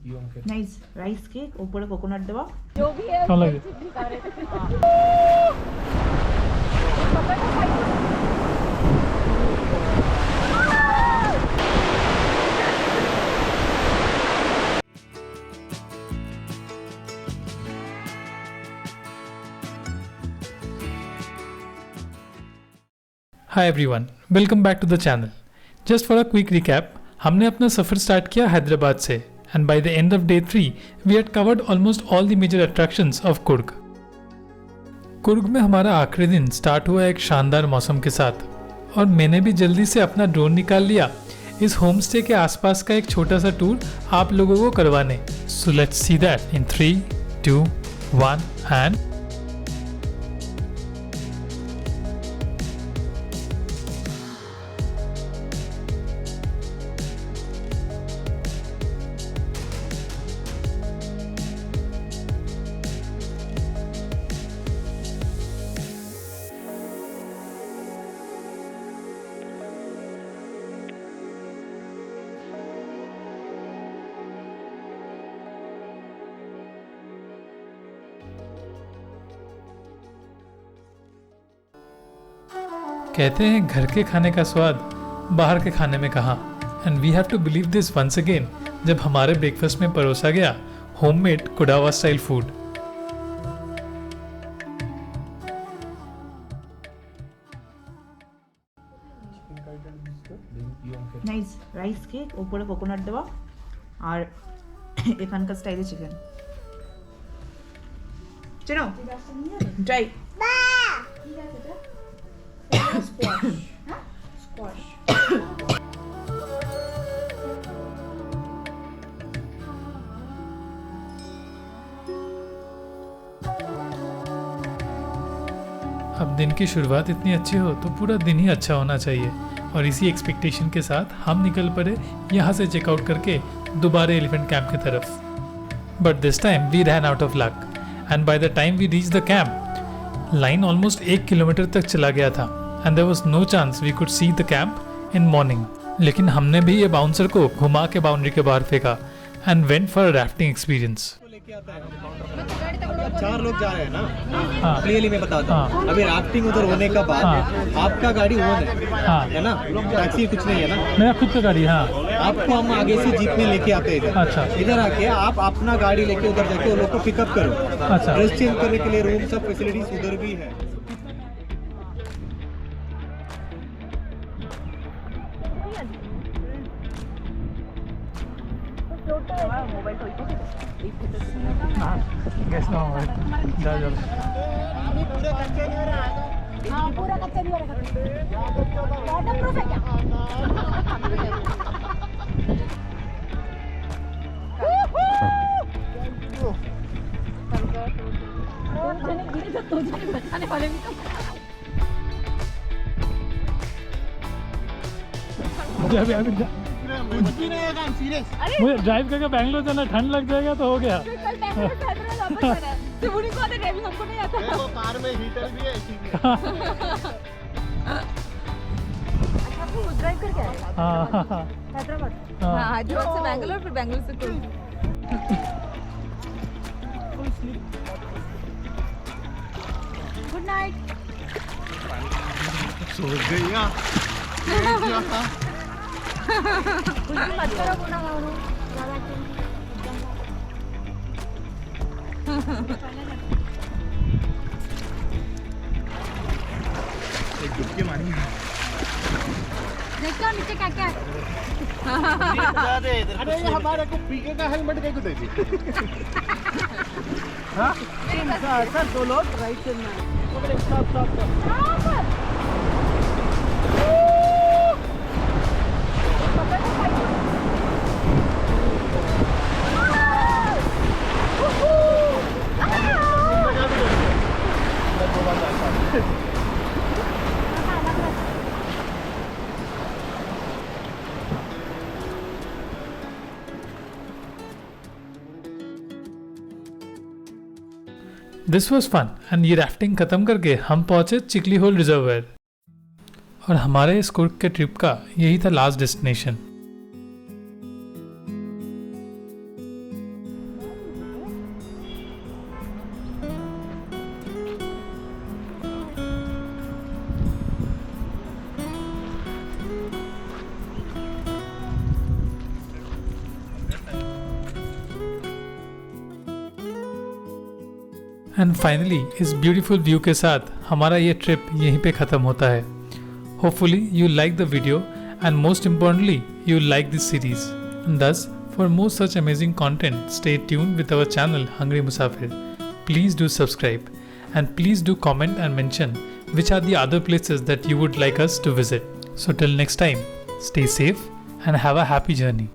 Nice rice cake ऊपर coconut देवा जो भी है कौन लगे? Hi everyone, welcome back to the channel. Just for a quick recap, हमने अपना सफ़र स्टार्ट किया हैदराबाद से and by the end of day 3 we had covered almost all the major attractions of Coorg. Coorg में हमारा आखिरी दिन स्टार्ट हुआ एक शानदार मौसम के साथ और मैंने भी जल्दी से अपना ड्रोन निकाल लिया इस होम स्टे के आसपास का एक छोटा सा टूर आप लोगों को करवाने। So let's see that in 3, 2, 1 and कहते हैं घर के खाने का स्वाद बाहर के खाने में कहाँ, and we have to believe this once again जब हमारे ब्रेकफास्ट में परोसा गया होममेड कुडावा style food. Nice rice cake ऊपर कोकोनट देवा और এখানকার স্টাইলে চিকেন চলো ট্রাই अब दिन की शुरुआत इतनी अच्छी हो तो पूरा दिन ही अच्छा होना चाहिए और इसी एक्सपेक्टेशन के साथ हम निकल पड़े यहाँ से चेकआउट करके दोबारा एलिफेंट कैंप की तरफ। But this time we ran out of luck and by the time we reach the camp line almost 1 kilometre तक चला गया था and there was no chance we could see the camp in morning. लेकिन हमने भी ये bouncer को घुमा के बाउंड्री के बाहर फेंका and went for rafting experience. 4 लोग जा रहे हैं ना, हाँ। क्लियरली मैं बताता हूँ। अभी राफ्टिंग उधर होने का बाद आपका गाड़ी ओन है ना, टैक्सी कुछ नहीं है ना, मेरा खुद का गाड़ी। हाँ, आपको हम आगे से जीप में लेके आते हैं इधर। अच्छा। इधर आके आप अपना गाड़ी लेके उधर जाके वो लोग को पिकअप करो। अच्छा। ड्रेस चेंज करने के लिए रूम सब फैसिलिटीज उधर भी है। पूरा कच्चा नहीं हो रहा, वाटर प्रूफ है क्या? बचाने वाले भी मुझे ड्राइव करके बैंगलोर जाना, ठंड लग जाएगा तो हो गया। हमको नहीं आता। कार में हीटर भी है इसीलिए। अच्छा आपको ड्राइव करके आए? हाँ, हैदराबाद। हाँ। हाँ, हैदराबाद से बैंगलोर, फिर बैंगलोर से कुर्ग। Good night. सो गया। कुछ भी मत करो पूरा गाँव। एक डुबकी मारी। देखो नीचे क्या क्या है। अरे ये हमारे को पीके का हेलमेट दे को दे दी। हाँ? सर 2 लोग राइट से में। Stop. This was fun and ये राफ्टिंग खत्म करके हम पहुंचे चिकली होल रिजर्वायर और हमारे इस कुर्ग के ट्रिप का यही था लास्ट डेस्टिनेशन। एंड फाइनली इस ब्यूटीफुल व्यू के साथ हमारा ये ट्रिप यहीं पे ख़त्म होता है. Hopefully you like the video and most importantly you like this series. Thus, for more such amazing content, stay tuned with our channel Hungry Musafir. Please do subscribe and please do comment and mention which are the other places that you would like us to visit. So till next time, stay safe and have a happy journey.